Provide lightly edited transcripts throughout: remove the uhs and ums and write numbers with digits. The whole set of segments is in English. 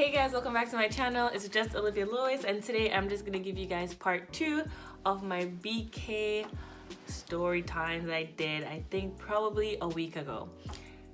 Hey guys, welcome back to my channel. It's just Olivia Lois, and today I'm just gonna give you guys part 2 of my BK story time that I did, I think probably a week ago.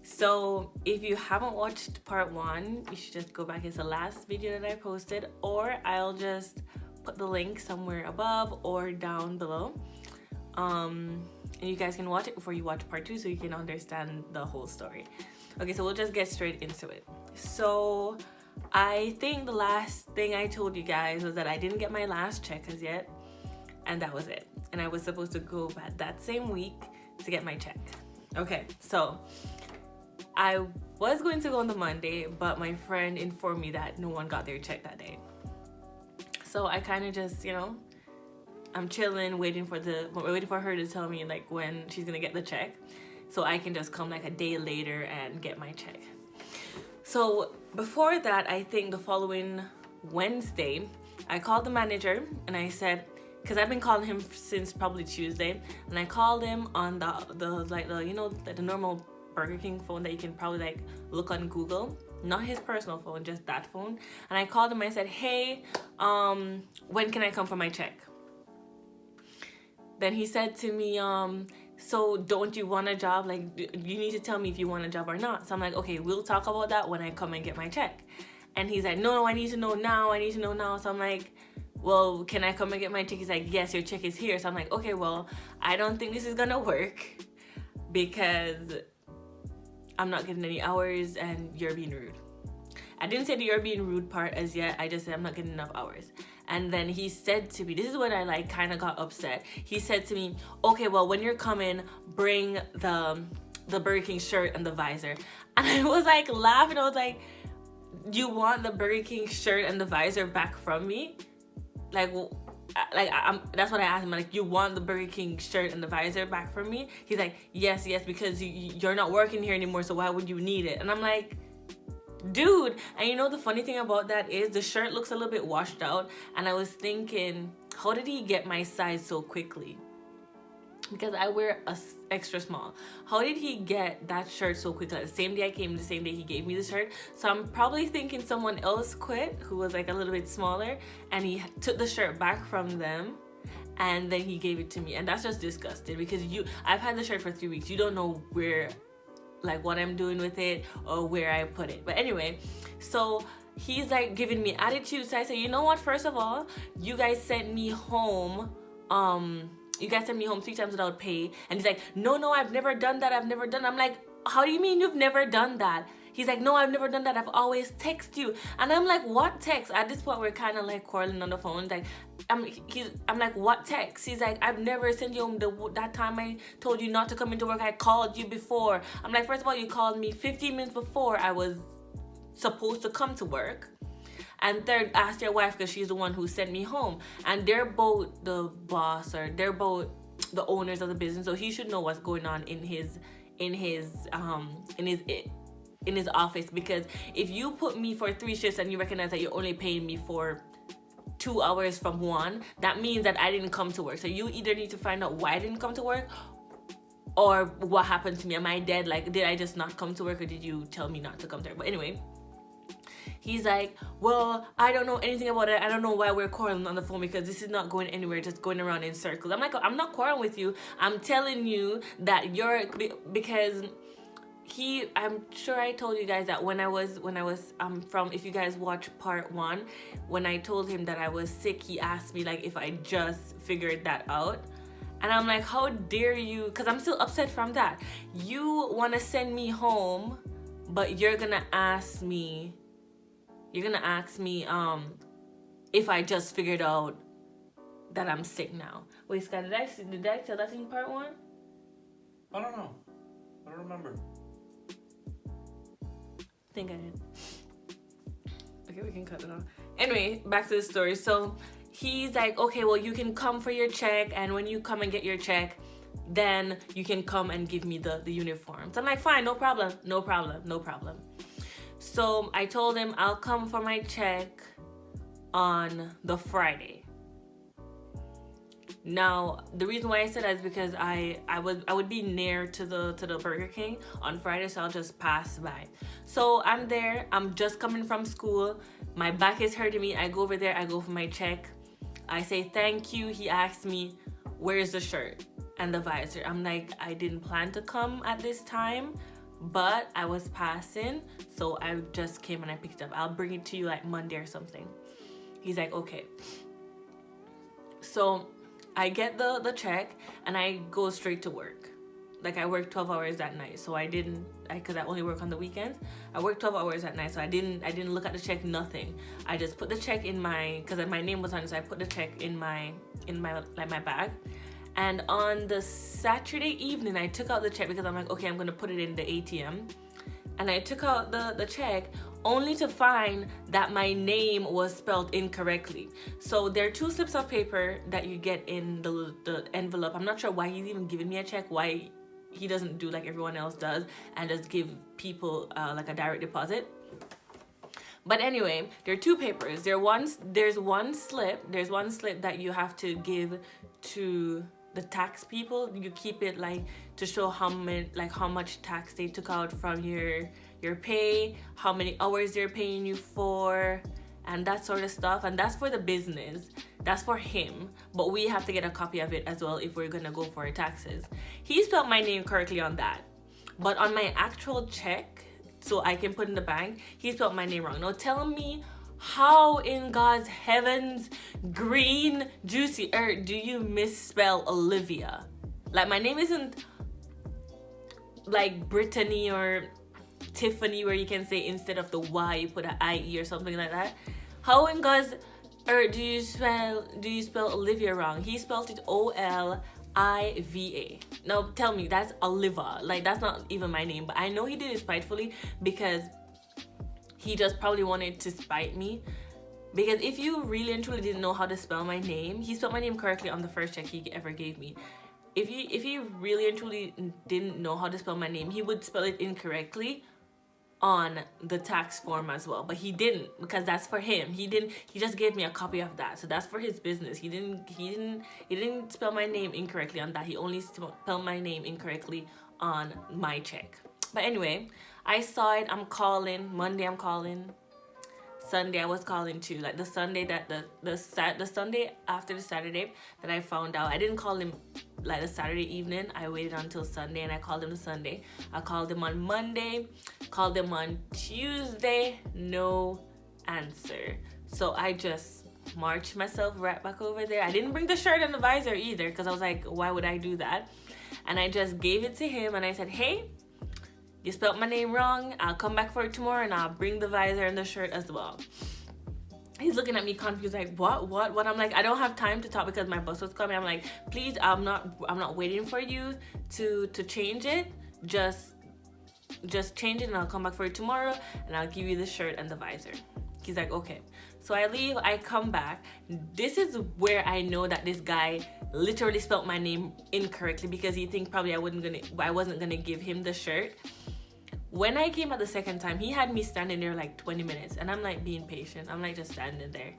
So if you haven't watched part 1, you should just go back. It's the last video that I posted, or I'll just put the link somewhere above or down below. And you guys can watch it before you watch part 2 so you can understand the whole story. Okay, so we'll just get straight into it. So I think the last thing I told you guys was that I didn't get my last check as yet, and that was it. And I was supposed to go back that same week to get my check. Okay, so I was going to go on the Monday, but my friend informed me that no one got their check that day. So I kind of just, I'm chilling, waiting for her to tell me like when she's gonna get the check, so I can just come like a day later and get my check. So before that, I think the following Wednesday, I called the manager and I said, because I've been calling him since probably Tuesday, and I called him on the normal Burger King phone that you can probably like look on Google, not his personal phone, just that phone. And I called him. I said, hey, when can I come for my check? Then he said to me, so don't you want a job? Like, you need to tell me if you want a job or not. So I'm like, okay, we'll talk about that when I come and get my check. And he's like, no, I need to know now. I need to know now. So I'm like, well, can I come and get my check? He's like, yes, your check is here. So I'm like, okay, well, I don't think this is gonna work because I'm not getting any hours and you're being rude. I didn't say the you're being rude part as yet. I just said I'm not getting enough hours. And then he said to me, this is when I like kind of got upset. He said to me, okay, well, when you're coming, bring the Burger King shirt and the visor. And I was like laughing. I was like, you want the Burger King shirt and the visor back from me? That's what I asked him. Like, you want the Burger King shirt and the visor back from me? He's like, yes, because you're not working here anymore, so why would you need it? And I'm like, dude. And you know the funny thing about that is the shirt looks a little bit washed out, and I was thinking, how did he get my size so quickly? Because I wear a extra small. How did he get that shirt so quickly? The same day I came, the same day he gave me the shirt. So I'm probably thinking someone else quit who was like a little bit smaller, and he took the shirt back from them and then he gave it to me. And that's just disgusting because I've had the shirt for 3 weeks. You don't know where, like, what I'm doing with it or where I put it. But anyway, so he's like giving me attitude. So I said, you know what, first of all, you guys sent me home 3 times without pay. And he's like, no, I've never done that. I'm like, how do you mean you've never done that? He's like, no, I've never done that. I've always texted you. And I'm like, what text? At this point, we're kind of like quarreling on the phone. Like, I'm like, what text? He's like, I've never sent you home. That time I told you not to come into work, I called you before. I'm like, first of all, you called me 15 minutes before I was supposed to come to work. And third, ask your wife because she's the one who sent me home. And they're both the boss, or they're both the owners of the business, so he should know what's going on in his office. Because if you put me for 3 shifts and you recognize that you're only paying me for 2 hours from 1, that means that I didn't come to work. So you either need to find out why I didn't come to work or what happened to me. Am I dead? Like, did I just not come to work, or did you tell me not to come to work? But anyway, he's like, well, I don't know anything about it. I don't know why we're quarreling on the phone because this is not going anywhere, just going around in circles. I'm like, I'm not quarreling with you. I'm telling you that because I'm sure I told you guys that when I was if you guys watch part 1, when I told him that I was sick, he asked me like if I just figured that out. And I'm like, how dare you? Because I'm still upset from that. You want to send me home, but you're gonna ask me if I just figured out that I'm sick now. Wait, Scott, did I tell that in part 1? I don't know. I don't remember. I think I did. Okay, we can cut it off. Anyway, back to the story. So he's like, okay, well, you can come for your check, and when you come and get your check, then you can come and give me the uniform. So I'm like, fine, no problem. So I told him I'll come for my check on the Friday. Now, the reason why I said that is because I would be near to the Burger King on Friday, so I'll just pass by. So I'm there. I'm just coming from school. My back is hurting me. I go over there. I go for my check. I say thank you. He asks me, "Where's the shirt and the visor?" I'm like, I didn't plan to come at this time, but I was passing, so I just came and I picked it up. I'll bring it to you like Monday or something. He's like, okay. So I get the check and I go straight to work. Like I worked 12 hours that night, so because I only work on the weekends. I worked 12 hours that night, so I didn't look at the check, nothing. I just put the check in because my name was on it, so I put the check in my bag. And on the Saturday evening, I took out the check because I'm like, okay, I'm gonna put it in the ATM. And I took out the check only to find that my name was spelled incorrectly. So there are 2 slips of paper that you get in the envelope. I'm not sure why he's even giving me a check, why he doesn't do like everyone else does and just give people like a direct deposit. But anyway, there are 2 papers. There's one slip that you have to give to the tax people. You keep it like to show how much tax they took out from your pay, how many hours they're paying you for, and that sort of stuff. And that's for the business, that's for him, but we have to get a copy of it as well if we're gonna go for our taxes. He spelled my name correctly on that, but on my actual check, so I can put in the bank, he spelled my name wrong. Now tell me, how in God's heavens green juicy earth do you misspell Olivia? Like my name isn't like Brittany or Tiffany where you can say instead of the Y you put an IE or something like that. How in God's earth do you spell Olivia wrong? He spelled it Oliva. Now tell me, that's Oliva. Like that's not even my name, but I know he did it spitefully because he just probably wanted to spite me. Because if you really and truly didn't know how to spell my name, he spelled my name correctly on the first check he ever gave me. If he really and truly didn't know how to spell my name, he would spell it incorrectly on the tax form as well. But he didn't, because that's for him. He just gave me a copy of that, so that's for his business. He didn't spell my name incorrectly on that. He only spelled my name incorrectly on my check. But anyway, I saw it. I'm calling Monday. I'm calling Sunday. I was calling too. Like the Sunday that the Sunday after the Saturday that I found out. I didn't call him like the Saturday evening. I waited until Sunday and I called him the Sunday. I called him on Monday. Called him on Tuesday. No answer. So I just marched myself right back over there. I didn't bring the shirt and the visor either because I was like, why would I do that? And I just gave it to him and I said, hey, you spelled my name wrong. I'll come back for it tomorrow and I'll bring the visor and the shirt as well. He's looking at me confused, like, what? I'm like, I don't have time to talk because my bus was coming. I'm like, please, I'm not waiting for you to change it. Just change it and I'll come back for it tomorrow and I'll give you the shirt and the visor. He's like, okay. So I leave, I come back. This is where I know that this guy literally spelled my name incorrectly because he think probably I wasn't gonna give him the shirt. When I came out the second time, he had me standing there like 20 minutes and I'm like being patient. I'm like just standing there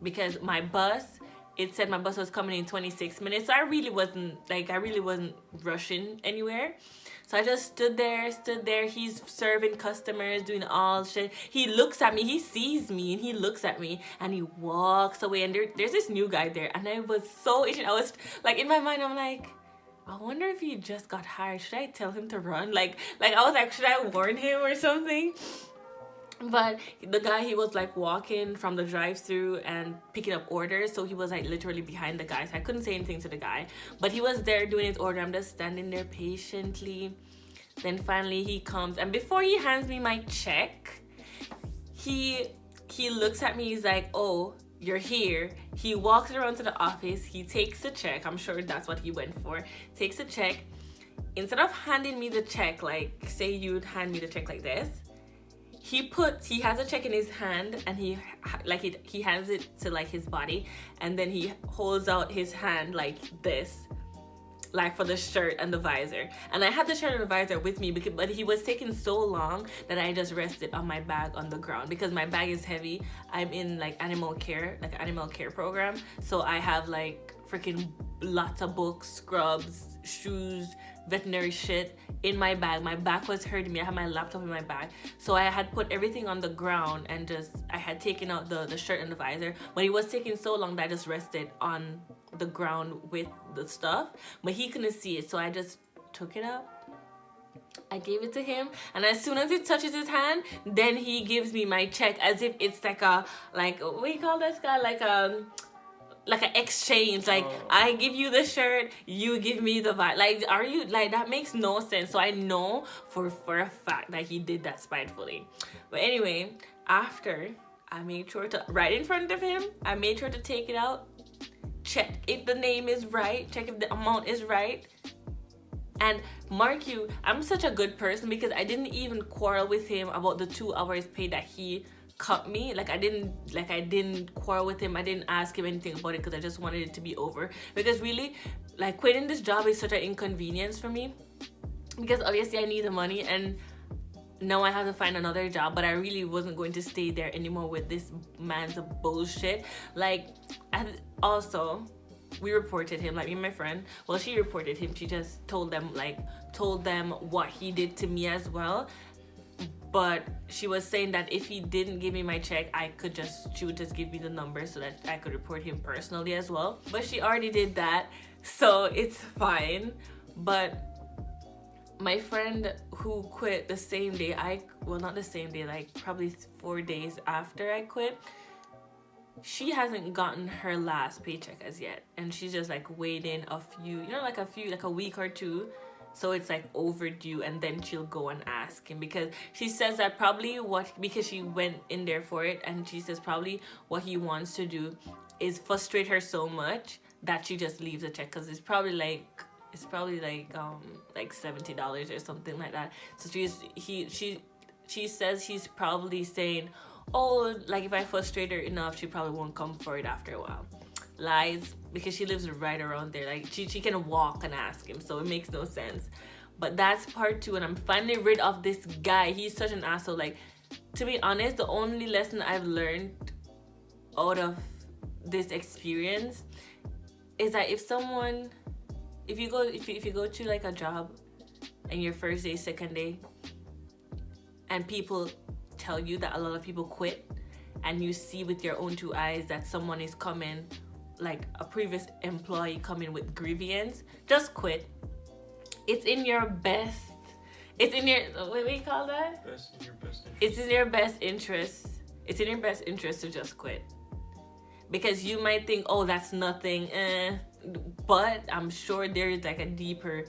because my bus, it said my bus was coming in 26 minutes. So I really wasn't rushing anywhere. So I just stood there. He's serving customers, doing all shit. He looks at me, he sees me and he looks at me and he walks away. And there's this new guy there and I was so itching. I was like, in my mind, I'm like, I wonder if he just got hired. Should I tell him to run? Like I was like, should I warn him or something? But the guy, he was like walking from the drive-thru and picking up orders, so he was like literally behind the guy, so I couldn't say anything to the guy, but he was there doing his order. I'm just standing there patiently. Then finally he comes, and before he hands me my check, he looks at me. He's like, oh, you're here. He walks around to the office. He takes the check. I'm sure that's what he went for. Takes the check. Instead of handing me the check, like say you'd hand me the check like this, he has a check in his hand and he hands it to like his body, and then he holds out his hand like this, like for the shirt and the visor. And I had the shirt and the visor with me, but he was taking so long that I just rested on my bag on the ground because my bag is heavy. I'm in like animal care program, so I have like freaking lots of books, scrubs, shoes, veterinary shit in my bag. My back was hurting me. I had my laptop in my bag, so I had put everything on the ground and I had taken out the shirt and the visor, but it was taking so long that I just rested on the ground with the stuff, but he couldn't see it, so I just took it out. I gave it to him, and as soon as it touches his hand, then he gives me my check as if it's like what do you call this guy, like an exchange, like I give you the shirt, you give me the vibe. Like, are you, like, that makes no sense. So I know for a fact that he did that spitefully. But anyway, after I made sure to, right in front of him, I made sure to take it out, check if the name is right, check if the amount is right. And mark you, I'm such a good person because I didn't even quarrel with him about the 2 hours pay that he cut me. Like I didn't quarrel with him. I didn't ask him anything about it because I just wanted it to be over. Because really, like, quitting this job is such an inconvenience for me, because obviously I need the money and now I have to find another job, but I really wasn't going to stay there anymore with this man's bullshit. Like, also, we reported him, like me and my friend. Well, she reported him. She just told them what he did to me as well. But she was saying that if he didn't give me my check, she would just give me the number so that I could report him personally as well. But she already did that, so it's fine. But my friend who quit the same day, not the same day, like probably 4 days after I quit, she hasn't gotten her last paycheck as yet, and she's just like waiting like a week or two, so it's like overdue, and then she'll go and ask him, because she says that because she went in there for it, and she says probably what he wants to do is frustrate her so much that she just leaves a check, because it's probably like $70 or something like that. So she says he's probably saying, oh, like if I frustrate her enough, she probably won't come for it after a while. Lies, because she lives right around there. Like she can walk and ask him, so it makes no sense. But that's part 2, and I'm finally rid of this guy. He's such an asshole. Like, to be honest, the only lesson I've learned out of this experience is that if you go to like a job and your first day, second day, and people tell you that a lot of people quit, and you see with your own 2 eyes that someone is coming, like a previous employee coming with grievance, just quit. It's in your best, what do you call that? It's in your best interest. It's in your best interest to just quit, because you might think, oh, that's nothing, but I'm sure there is like a deeper,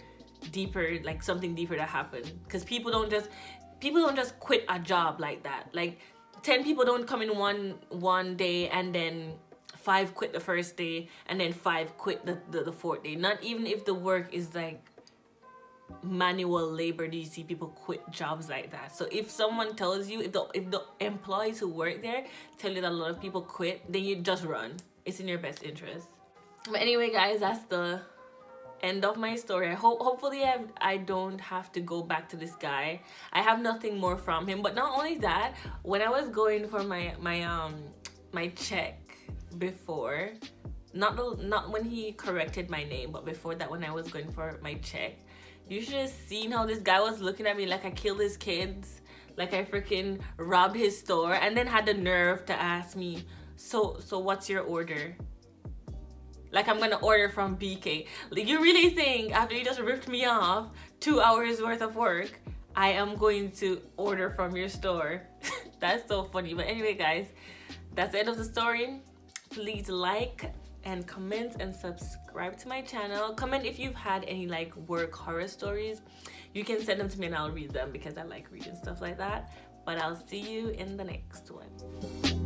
like something deeper that happened, because people don't just quit a job like that. Like 10 people don't come in one day, and then 5 quit the first day, and then 5 quit the 4th day. Not even if the work is like manual labor do you see people quit jobs like that. So if someone tells you, if the employees who work there tell you that a lot of people quit, then you just run. It's in your best interest. But anyway, guys, that's the end of my story. Hopefully I don't have to go back to this guy. I have nothing more from him. But not only that, when I was going for my check before, not when he corrected my name, but before that, when I was going for my check, you should have seen how this guy was looking at me like I killed his kids, like I freaking robbed his store, and then had the nerve to ask me, so what's your order? Like I'm gonna order from BK. Like, you really think after you just ripped me off 2 hours worth of work, I am going to order from your store? That's so funny. But anyway, guys, that's the end of the story. Please like and comment and subscribe to my channel. Comment if you've had any like work horror stories. You can send them to me and I'll read them, because I like reading stuff like that. But I'll see you in the next one.